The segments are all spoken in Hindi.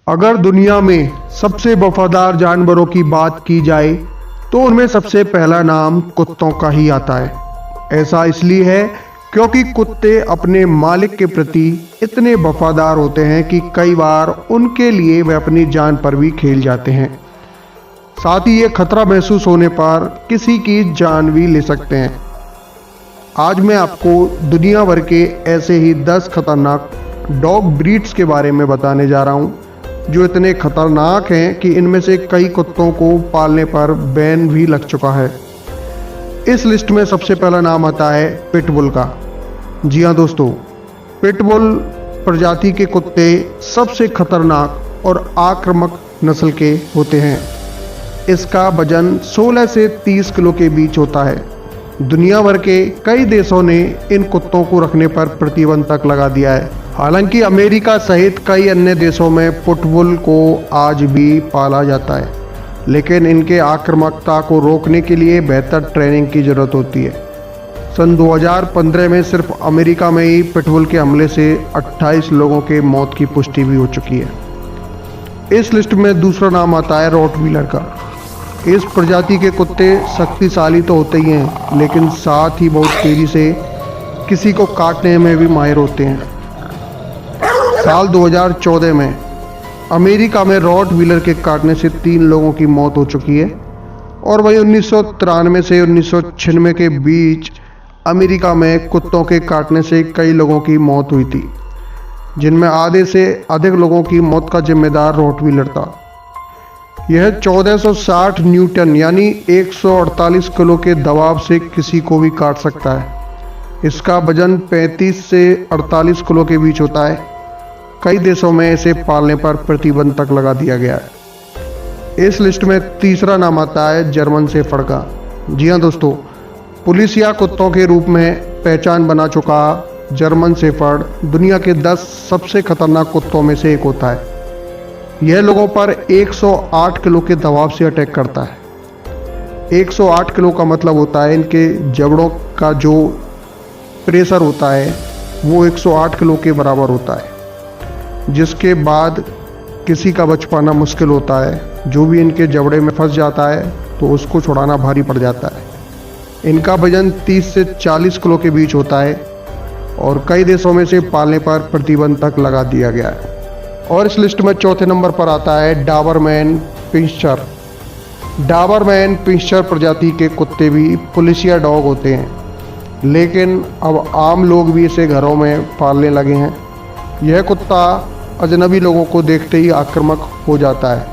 अगर दुनिया में सबसे वफादार जानवरों की बात की जाए तो उनमें सबसे पहला नाम कुत्तों का ही आता है। ऐसा इसलिए है क्योंकि कुत्ते अपने मालिक के प्रति इतने वफादार होते हैं कि कई बार उनके लिए वे अपनी जान पर भी खेल जाते हैं। साथ ही ये खतरा महसूस होने पर किसी की जान भी ले सकते हैं। आज मैं आपको दुनिया भर के ऐसे ही 10 खतरनाक डॉग ब्रीड्स के बारे में बताने जा रहा हूँ जो इतने खतरनाक हैं कि इनमें से कई कुत्तों को पालने पर बैन भी लग चुका है। इस लिस्ट में सबसे पहला नाम आता है पिटबुल का। जी हाँ दोस्तों, पिटबुल प्रजाति के कुत्ते सबसे खतरनाक और आक्रामक नस्ल के होते हैं। इसका वजन 16 से 30 किलो के बीच होता है। दुनिया भर के कई देशों ने इन कुत्तों को रखने पर प्रतिबंध तक लगा दिया है। हालांकि अमेरिका सहित कई अन्य देशों में पिटबुल को आज भी पाला जाता है, लेकिन इनके आक्रामकता को रोकने के लिए बेहतर ट्रेनिंग की ज़रूरत होती है। सन 2015 में सिर्फ अमेरिका में ही पिटबुल के हमले से 28 लोगों के मौत की पुष्टि भी हो चुकी है। इस लिस्ट में दूसरा नाम आता है रॉटवीलर का। इस प्रजाति के कुत्ते शक्तिशाली तो होते ही हैं, लेकिन साथ ही बहुत तेज़ी से किसी को काटने में भी माहिर होते हैं। साल 2014 में अमेरिका में रॉटवीलर के काटने से 3 लोगों की मौत हो चुकी है और वहीं 1993 से 1996 के बीच अमेरिका में कुत्तों के काटने से कई लोगों की मौत हुई थी, जिनमें आधे से अधिक लोगों की मौत का जिम्मेदार रॉटवीलर था। यह 1460 न्यूटन यानी 148 किलो के दबाव से किसी को भी काट सकता है। इसका वजन 35 से 48 किलो के बीच होता है। कई देशों में इसे पालने पर प्रतिबंध तक लगा दिया गया है। इस लिस्ट में तीसरा नाम आता है जर्मन शेफर्ड का। जी हाँ दोस्तों, पुलिस या कुत्तों के रूप में पहचान बना चुका जर्मन शेफर्ड दुनिया के 10 सबसे खतरनाक कुत्तों में से एक होता है। यह लोगों पर 108 किलो के दबाव से अटैक करता है। 108 किलो का मतलब होता है इनके जबड़ों का जो प्रेशर होता है वो 108 किलो के बराबर होता है, जिसके बाद किसी का बच पाना मुश्किल होता है। जो भी इनके जबड़े में फंस जाता है तो उसको छुड़ाना भारी पड़ जाता है। इनका वजन 30 से 40 किलो के बीच होता है और कई देशों में से पालने पर प्रतिबंध तक लगा दिया गया है। और इस लिस्ट में चौथे नंबर पर आता है डाबरमैन पिंस्चर। डाबरमैन पिंस्चर प्रजाति के कुत्ते भी पुलिसिया डॉग होते हैं, लेकिन अब आम लोग भी इसे घरों में पालने लगे हैं। यह कुत्ता अजनबी लोगों को देखते ही आक्रामक हो जाता है,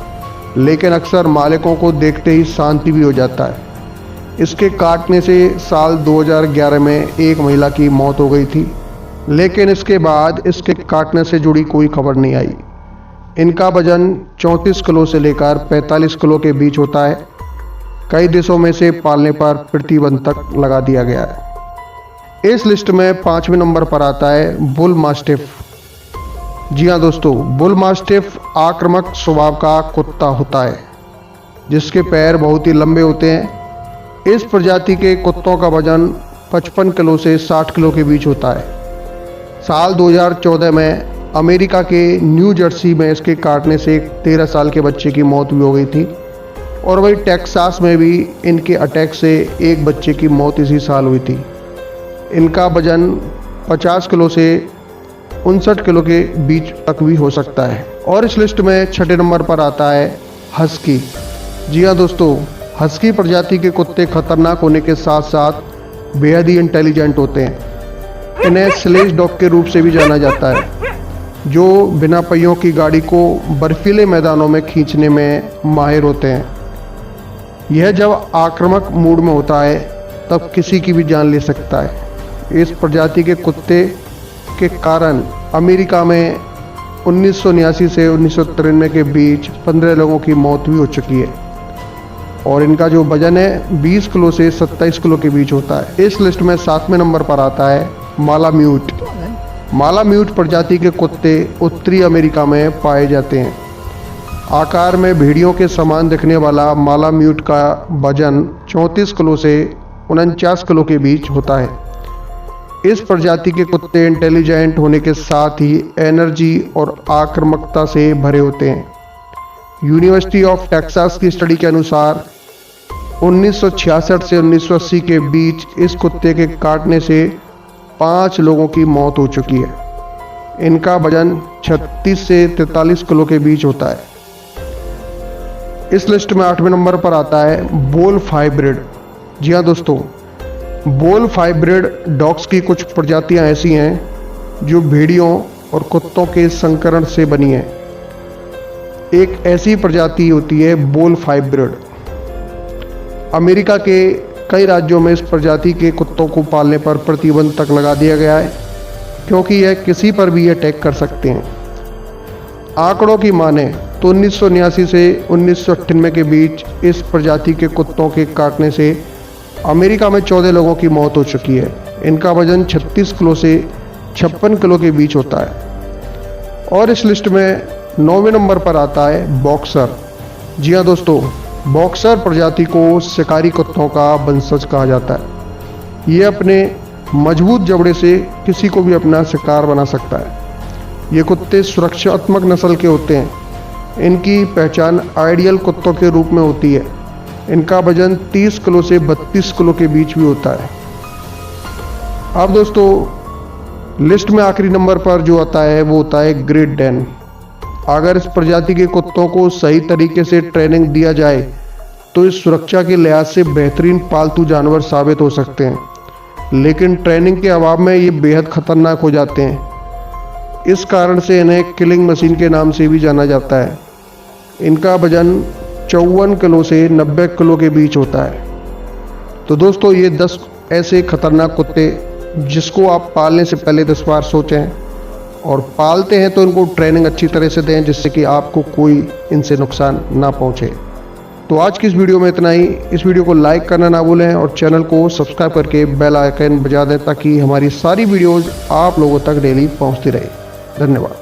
लेकिन अक्सर मालिकों को देखते ही शांति भी हो जाता है। इसके काटने से साल 2011 में एक महिला की मौत हो गई थी, लेकिन इसके बाद इसके काटने से जुड़ी कोई खबर नहीं आई। इनका वजन 34 किलो से लेकर 45 किलो के बीच होता है। कई देशों में से पालने पर प्रतिबंध तक लगा दिया गया है। इस लिस्ट में 5वें नंबर पर आता है बुल मास्टिफ। जी हाँ दोस्तों, बुल मास्टिफ आक्रामक स्वभाव का कुत्ता होता है, जिसके पैर बहुत ही लंबे होते हैं। इस प्रजाति के कुत्तों का वजन 55 किलो से 60 किलो के बीच होता है। साल 2014 में अमेरिका के न्यू जर्सी में इसके काटने से एक 13 साल के बच्चे की मौत भी हो गई थी और वही टेक्सास में भी इनके अटैक से एक बच्चे की मौत इसी साल हुई थी। इनका वजन 50 किलो से 59 किलो के बीच तक भी हो सकता है। और इस लिस्ट में 6ठे नंबर पर आता है हस्की। जी हाँ दोस्तों, हस्की प्रजाति के कुत्ते खतरनाक होने के साथ साथ बेहद ही इंटेलिजेंट होते हैं। इन्हें स्लेज डॉग के रूप से भी जाना जाता है, जो बिना पहियों की गाड़ी को बर्फीले मैदानों में खींचने में माहिर होते हैं। यह जब आक्रामक मूड में होता है तब किसी की भी जान ले सकता है। इस प्रजाति के कुत्ते के कारण अमेरिका में 1989 से 1993 के बीच 15 लोगों की मौत भी हो चुकी है और इनका जो वजन है 20 किलो से 27 किलो के बीच होता है। इस लिस्ट में 7वें नंबर पर आता है मालाम्यूट। मालाम्यूट प्रजाति के कुत्ते उत्तरी अमेरिका में पाए जाते हैं। आकार में भेड़ियों के समान दिखने वाला मालाम्यूट का वजन 34 किलो से 49 किलो के बीच होता है। इस प्रजाति के कुत्ते इंटेलिजेंट होने के साथ ही एनर्जी और आक्रामकता से भरे होते हैं। यूनिवर्सिटी ऑफ टेक्सास की स्टडी के अनुसार 1966 से 1980 के बीच इस कुत्ते के काटने से 5 लोगों की मौत हो चुकी है। इनका वजन 36 से 43 किलो के बीच होता है। इस लिस्ट में 8वें नंबर पर आता है वोल्फ हाइब्रिड। जी हाँ दोस्तों, वोल्फ हाइब्रिड डॉग्स की कुछ प्रजातियां ऐसी हैं जो भेड़ियों और कुत्तों के संकरण से बनी हैं। एक ऐसी प्रजाति होती है वोल्फ हाइब्रिड। अमेरिका के कई राज्यों में इस प्रजाति के कुत्तों को पालने पर प्रतिबंध तक लगा दिया गया है, क्योंकि यह किसी पर भी अटैक कर सकते हैं। आंकड़ों की माने तो 1989 से 1998 के बीच इस प्रजाति के कुत्तों के काटने से अमेरिका में 14 लोगों की मौत हो चुकी है। इनका वजन 36 किलो से 56 किलो के बीच होता है। और इस लिस्ट में 9वें नंबर पर आता है बॉक्सर। जी हाँ दोस्तों, बॉक्सर प्रजाति को शिकारी कुत्तों का वंशज कहा जाता है। ये अपने मजबूत जबड़े से किसी को भी अपना शिकार बना सकता है। ये कुत्ते सुरक्षात्मक नस्ल के होते हैं। इनकी पहचान आइडियल कुत्तों के रूप में होती है। इनका वजन 30 किलो से 32 किलो के बीच भी होता है। अब दोस्तों लिस्ट में आखिरी नंबर पर जो आता है वो होता है ग्रेट डैन। अगर इस प्रजाति के कुत्तों को सही तरीके से ट्रेनिंग दिया जाए तो इस सुरक्षा के लिहाज से बेहतरीन पालतू जानवर साबित हो सकते हैं, लेकिन ट्रेनिंग के अभाव में ये बेहद खतरनाक हो जाते हैं। इस कारण से इन्हें किलिंग मशीन के नाम से भी जाना जाता है। इनका वजन 54 किलो से 90 किलो के बीच होता है। तो दोस्तों ये 10 ऐसे खतरनाक कुत्ते जिसको आप पालने से पहले 10 बार सोचें, और पालते हैं तो इनको ट्रेनिंग अच्छी तरह से दें जिससे कि आपको कोई इनसे नुकसान ना पहुंचे। तो आज की इस वीडियो में इतना ही। इस वीडियो को लाइक करना ना भूलें और चैनल को सब्सक्राइब करके बेल आइकन बजा दें ताकि हमारी सारी वीडियोज़ आप लोगों तक डेली पहुँचती रहे। धन्यवाद।